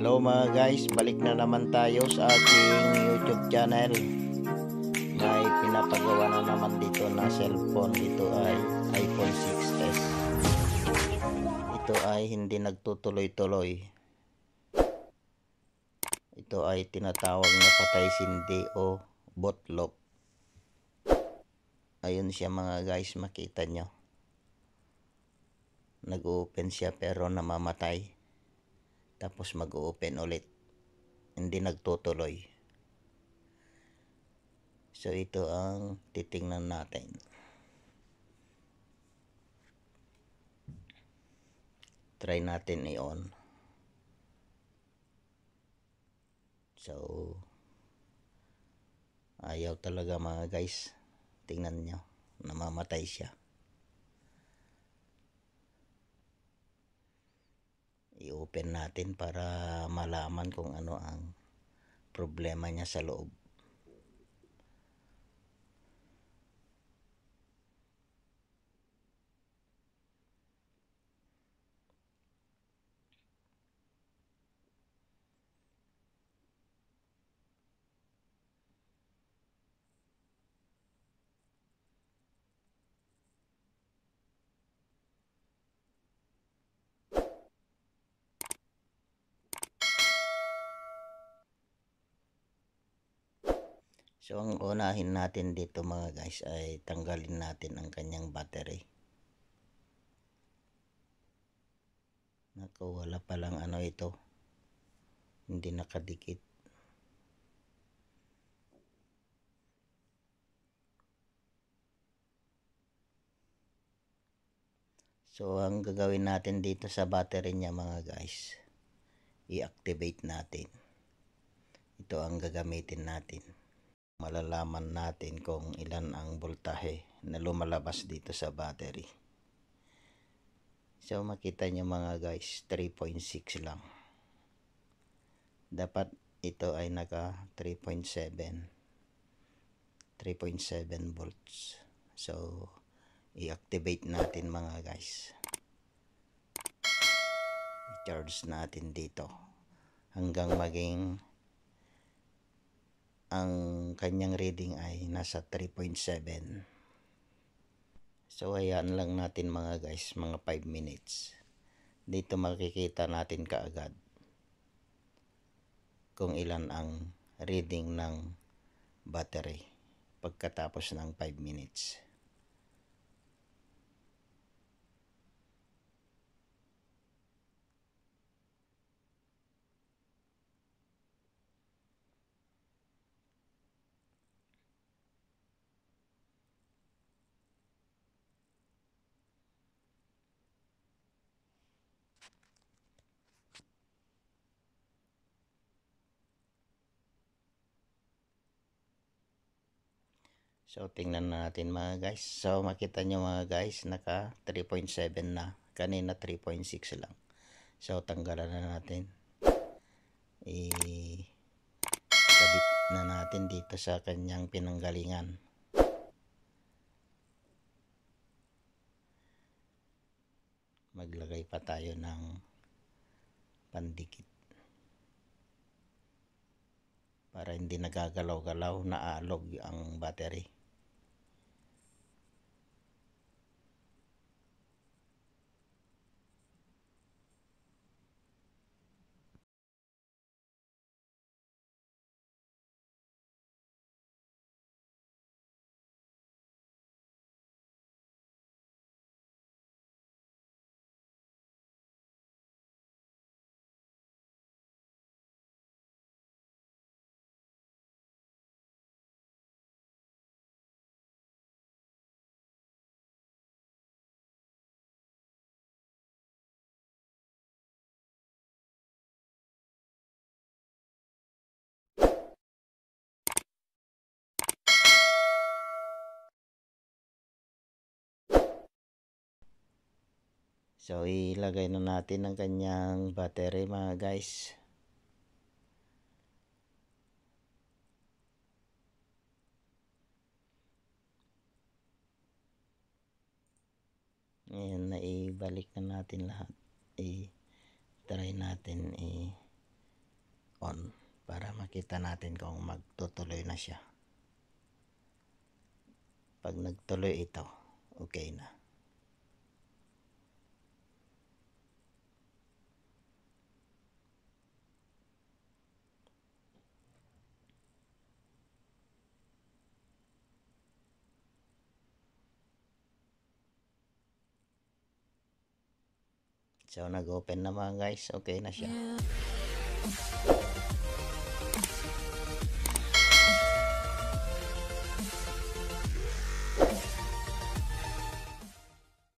Hello mga guys, balik na naman tayo sa aking YouTube channel. May pinapagawa na naman dito na cellphone. Ito ay iPhone 6s. Ito ay hindi nagtutuloy-tuloy. Ito ay tinatawag na patay sindi o botlop. Ayun siya mga guys, makita nyo. Nag-open siya pero namamatay. Tapos mag-open ulit. Hindi nagtutuloy. So ito ang titingnan natin. Try natin i-on. So ayaw talaga mga guys. Tingnan nyo, namamatay siya. I-open natin para malaman kung ano ang problema niya sa loob. So ang unahin natin dito mga guys ay tanggalin natin ang kanyang battery. Naku, wala palang ano ito. Hindi nakadikit. So ang gagawin natin dito sa battery niya mga guys, i-activate natin. Ito ang gagamitin natin. Malalaman natin kung ilan ang voltahe na lumalabas dito sa battery. So makita nyo mga guys, 3.6 lang. Dapat ito ay naka 3.7 volts. So i-activate natin mga guys. I-charge natin dito hanggang maging ang kanyang reading ay nasa 3.7. So hayaan lang natin mga guys, mga 5 minutes. Dito makikita natin kaagad kung ilan ang reading ng battery pagkatapos ng 5 minutes. So tingnan natin mga guys. So makita nyo mga guys, naka 3.7 na. Kanina 3.6 lang. So tanggalan na natin. I-kabit na natin dito sa kanyang pinanggalingan. Maglagay pa tayo ng pandikit para hindi nagagalaw-galaw, naaalog ang battery. So ilagay na natin ang kanyang battery mga guys. Ngayon na ibalik na natin lahat. I-try natin on para makita natin kung magtutuloy na siya. Pag nagtuloy ito, okay na. So nag-open na mga guys, okay na siya.